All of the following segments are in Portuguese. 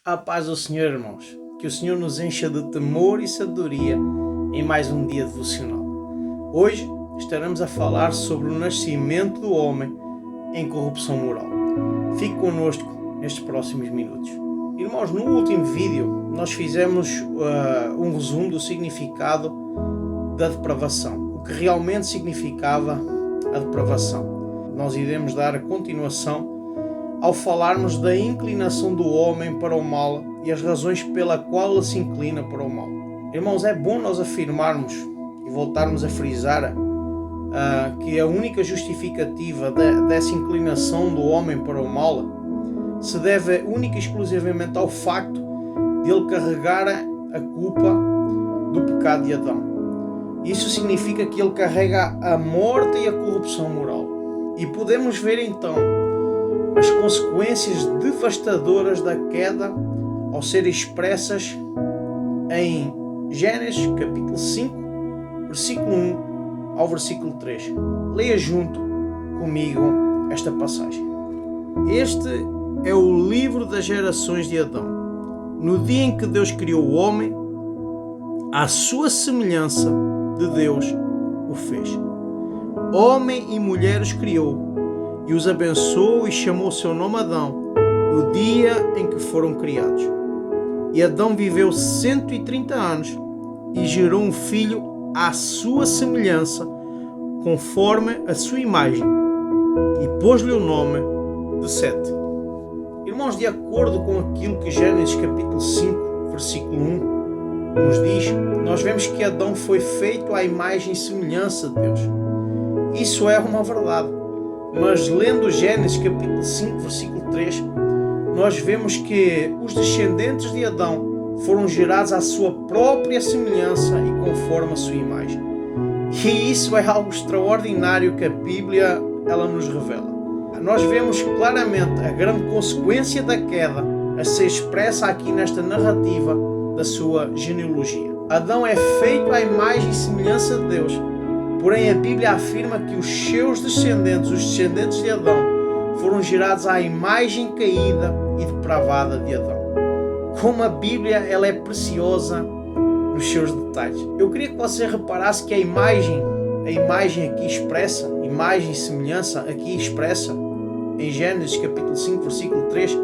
A paz do Senhor, irmãos. Que o Senhor nos encha de temor e sabedoria em mais um dia devocional. Hoje estaremos a falar sobre o nascimento do homem em corrupção moral. Fique connosco nestes próximos minutos. Irmãos, no último vídeo nós fizemos um resumo do significado da depravação, o que realmente significava a depravação. Nós iremos dar a continuação ao falarmos da inclinação do homem para o mal e as razões pela qual ele se inclina para o mal. Irmãos, é bom nós afirmarmos e voltarmos a frisar que a única justificativa dessa inclinação do homem para o mal se deve única e exclusivamente ao facto de ele carregar a culpa do pecado de Adão. Isso significa que ele carrega a morte e a corrupção moral. E podemos ver então as consequências devastadoras da queda ao ser expressas em Gênesis capítulo 5, versículo 1 ao versículo 3. Leia junto comigo esta passagem. Este é o livro das gerações de Adão. No dia em que Deus criou o homem, à sua semelhança de Deus o fez. Homem e mulher os criou, e os abençoou e chamou o seu nome Adão, o dia em que foram criados. E Adão viveu 130 anos e gerou um filho à sua semelhança, conforme a sua imagem, e pôs-lhe o nome de Sete. Irmãos, de acordo com aquilo que Gênesis capítulo 5, versículo 1 nos diz, nós vemos que Adão foi feito à imagem e semelhança de Deus. Isso é uma verdade. Mas lendo Gênesis capítulo 5, versículo 3, nós vemos que os descendentes de Adão foram gerados à sua própria semelhança e conforme a sua imagem. E isso é algo extraordinário que a Bíblia ela nos revela. Nós vemos claramente a grande consequência da queda a ser expressa aqui nesta narrativa da sua genealogia. Adão é feito à imagem e semelhança de Deus. Porém, a Bíblia afirma que os seus descendentes, os descendentes de Adão, foram gerados à imagem caída e depravada de Adão. Como a Bíblia ela é preciosa nos seus detalhes. Eu queria que você reparasse que a imagem aqui expressa, imagem e semelhança aqui expressa, em Gênesis capítulo 5, versículo 3,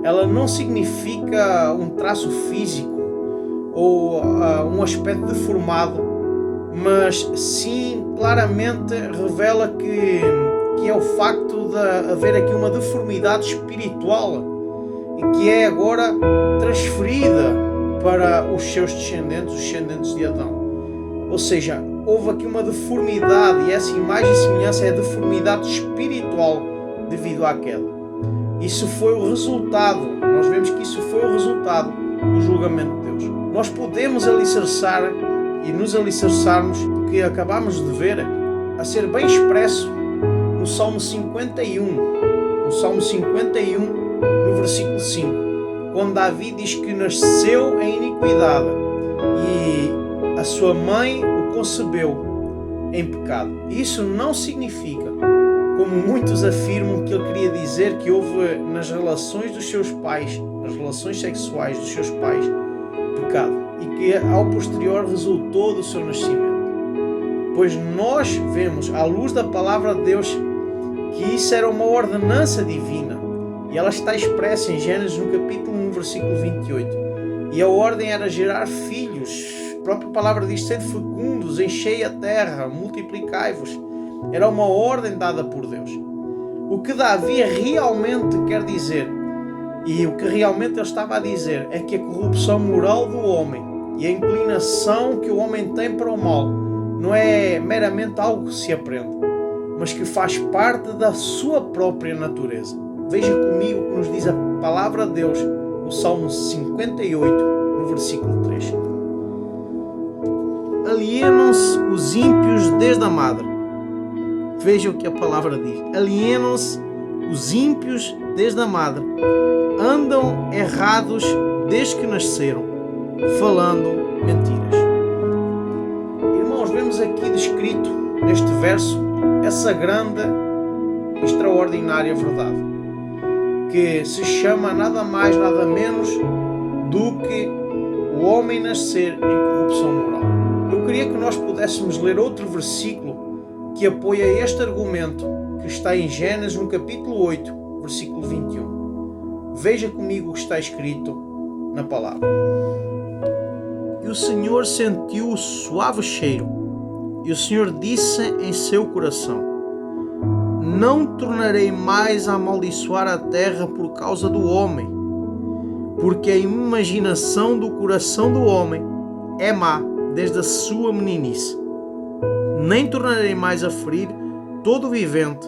ela não significa um traço físico ou um aspecto deformado, mas sim claramente revela que é o facto de haver aqui uma deformidade espiritual e que é agora transferida para os seus descendentes, os descendentes de Adão. Ou seja, houve aqui uma deformidade e essa imagem e semelhança é a deformidade espiritual devido à queda. Isso foi o resultado, nós vemos que isso foi o resultado do julgamento de Deus. Nós podemos alicerçar e nos alicerçarmos o que acabamos de ver a ser bem expresso no Salmo 51, no versículo 5, quando Davi diz que nasceu em iniquidade e a sua mãe o concebeu em pecado. Isso não significa, como muitos afirmam, que ele queria dizer que houve nas relações dos seus pais, nas relações sexuais dos seus pais, pecado, e que ao posterior resultou do seu nascimento. Pois nós vemos, à luz da palavra de Deus, que isso era uma ordenança divina, e ela está expressa em Gênesis no capítulo 1, versículo 28. E a ordem era gerar filhos. A própria palavra diz: sede fecundos, enchei a terra, multiplicai-vos. Era uma ordem dada por Deus. O que Davi realmente quer dizer, e o que realmente ele estava a dizer, é que a corrupção moral do homem e a inclinação que o homem tem para o mal não é meramente algo que se aprende, mas que faz parte da sua própria natureza. Veja comigo o que nos diz a palavra de Deus no Salmo 58, no versículo 3. Alienam-se os ímpios desde a madre. Veja o que a palavra diz. Alienam-se os ímpios desde a madre. Andam errados desde que nasceram, falando mentiras. Irmãos, vemos aqui descrito neste verso essa grande e extraordinária verdade. que se chama nada mais, nada menos do que o homem nascer em corrupção moral. Eu queria que nós pudéssemos ler outro versículo que apoia este argumento, que está em Gênesis, no capítulo 8, versículo 21. Veja comigo o que está escrito na palavra. E o Senhor sentiu o suave cheiro, e o Senhor disse em seu coração: não tornarei mais a amaldiçoar a terra por causa do homem, porque a imaginação do coração do homem é má desde a sua meninice. Nem tornarei mais a ferir todo o vivente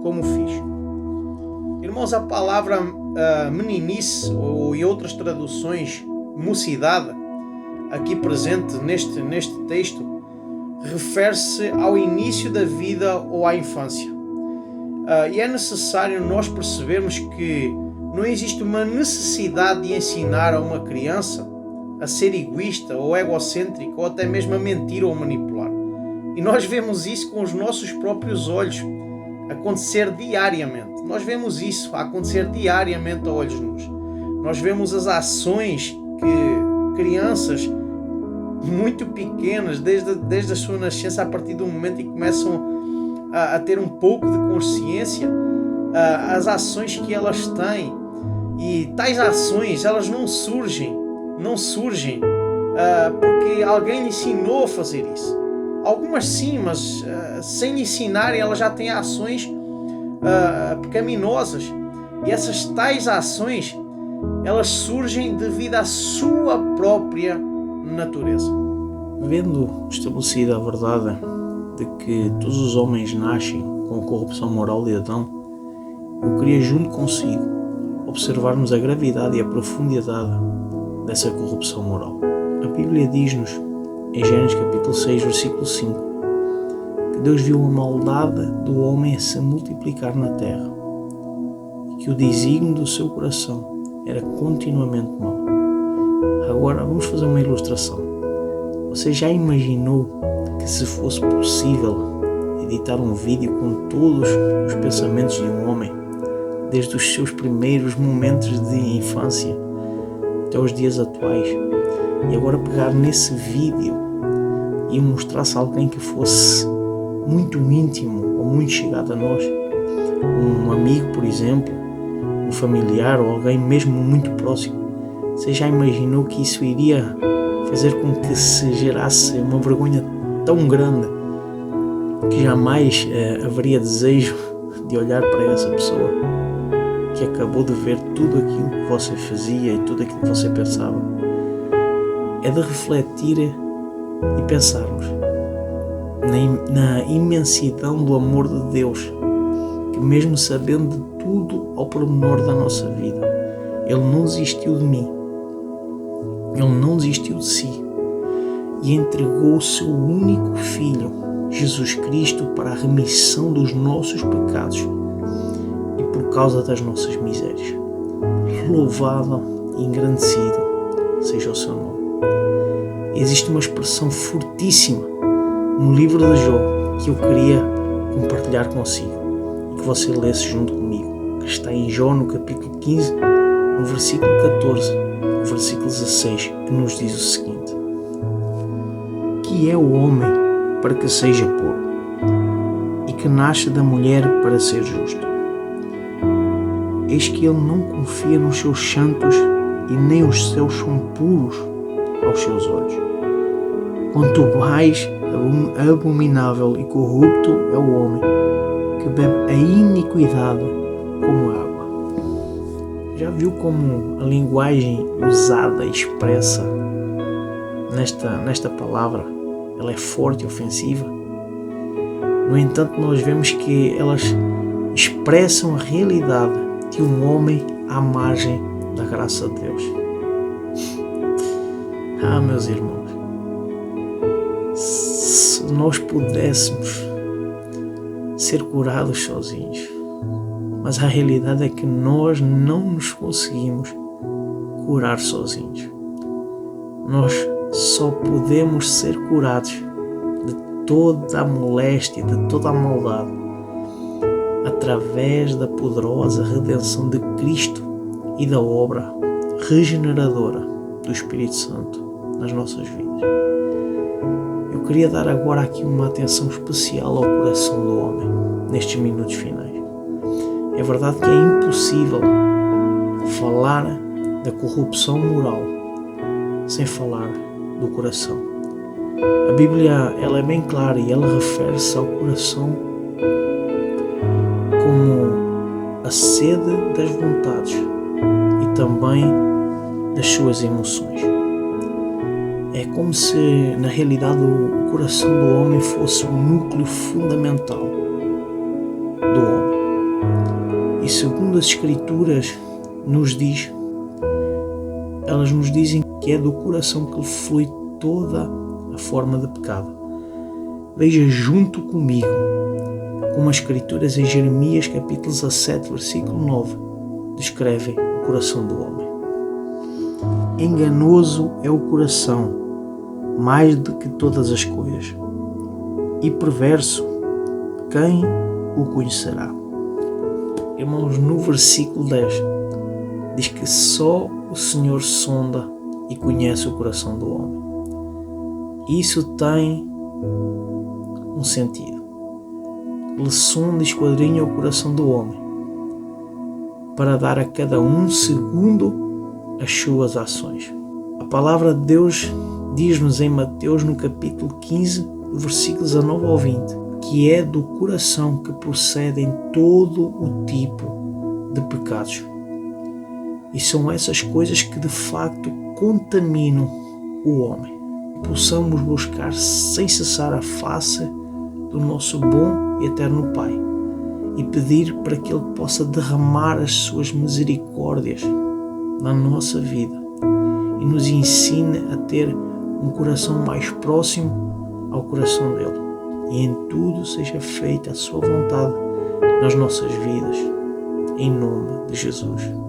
como fiz. Irmãos, a palavra meninice, ou em outras traduções, mocidade, aqui presente neste texto, refere-se ao início da vida ou à infância. E é necessário nós percebermos que não existe uma necessidade de ensinar a uma criança a ser egoísta ou egocêntrica ou até mesmo a mentir ou manipular. E nós vemos isso com os nossos próprios olhos acontecer diariamente. Nós vemos isso acontecer diariamente a olhos nus. Nós vemos as ações que crianças muito pequenas, desde a sua nascença, a partir do momento em que começam a ter um pouco de consciência, as ações que elas têm, e tais ações elas não surgem porque alguém lhe ensinou a fazer isso. Algumas sim, mas sem ensinarem elas já têm ações pecaminosas, e essas tais ações elas surgem devido à sua própria natureza. Vendo estabelecida a verdade de que todos os homens nascem com a corrupção moral de Adão, eu queria junto consigo observarmos a gravidade e a profundidade dessa corrupção moral. A Bíblia diz-nos, em Gênesis capítulo 6, versículo 5, que Deus viu a maldade do homem a se multiplicar na terra e que o desígnio do seu coração era continuamente mau. Agora vamos fazer uma ilustração. Você já imaginou que, se fosse possível editar um vídeo com todos os pensamentos de um homem, desde os seus primeiros momentos de infância até os dias atuais, e agora pegar nesse vídeo e mostrar-se a alguém que fosse muito íntimo ou muito chegado a nós, um amigo, por exemplo, um familiar ou alguém mesmo muito próximo? Você já imaginou que isso iria fazer com que se gerasse uma vergonha tão grande que jamais haveria desejo de olhar para essa pessoa que acabou de ver tudo aquilo que você fazia e tudo aquilo que você pensava? É de refletir e pensarmos na imensidão do amor de Deus, que mesmo sabendo de tudo ao pormenor da nossa vida, Ele não desistiu de mim, Ele não desistiu de si e entregou o seu único Filho, Jesus Cristo, para a remissão dos nossos pecados e por causa das nossas misérias. Louvado e engrandecido seja o seu nome. Existe uma expressão fortíssima no livro de Jó que eu queria compartilhar consigo e que você lesse junto comigo, que está em Jó no capítulo 15, no versículo 14, no versículo 16, que nos diz o seguinte: que é o homem para que seja puro, e que nasce da mulher para ser justo. Eis que ele não confia nos seus santos, e nem os céus são puros aos seus olhos. Quanto mais abominável e corrupto é o homem, que bebe a iniquidade como água. Já viu como a linguagem usada e expressa nesta palavra, ela é forte e ofensiva? No entanto, nós vemos que elas expressam a realidade de um homem à margem da graça de Deus. Meus irmãos, se nós pudéssemos ser curados sozinhos, mas a realidade é que nós não nos conseguimos curar sozinhos. Nós só podemos ser curados de toda a moléstia, de toda a maldade, através da poderosa redenção de Cristo e da obra regeneradora do Espírito Santo nas nossas vidas. Eu queria dar agora aqui uma atenção especial ao coração do homem nestes minutos finais. É verdade que é impossível falar da corrupção moral sem falar do coração. A Bíblia ela é bem clara e ela refere-se ao coração como a sede das vontades e também das suas emoções. É como se, na realidade, o coração do homem fosse o núcleo fundamental do homem. E segundo as Escrituras elas nos dizem que é do coração que flui toda a forma de pecado. Veja junto comigo como as Escrituras em Jeremias capítulo 17, versículo 9, descrevem o coração do homem. Enganoso é o coração, mais do que todas as coisas, e perverso, quem o conhecerá? Irmãos, no versículo 10, diz que só o Senhor sonda e conhece o coração do homem. Isso tem um sentido. Ele sonda e esquadrinha o coração do homem para dar a cada um segundo as suas ações. A palavra de Deus diz-nos em Mateus, no capítulo 15, versículos 19 ao 20, que é do coração que procedem todo o tipo de pecados. E são essas coisas que de facto contaminam o homem. Possamos buscar sem cessar a face do nosso bom e eterno Pai e pedir para que Ele possa derramar as suas misericórdias na nossa vida e nos ensine a ter um coração mais próximo ao coração dele. E em tudo seja feita a sua vontade nas nossas vidas, em nome de Jesus.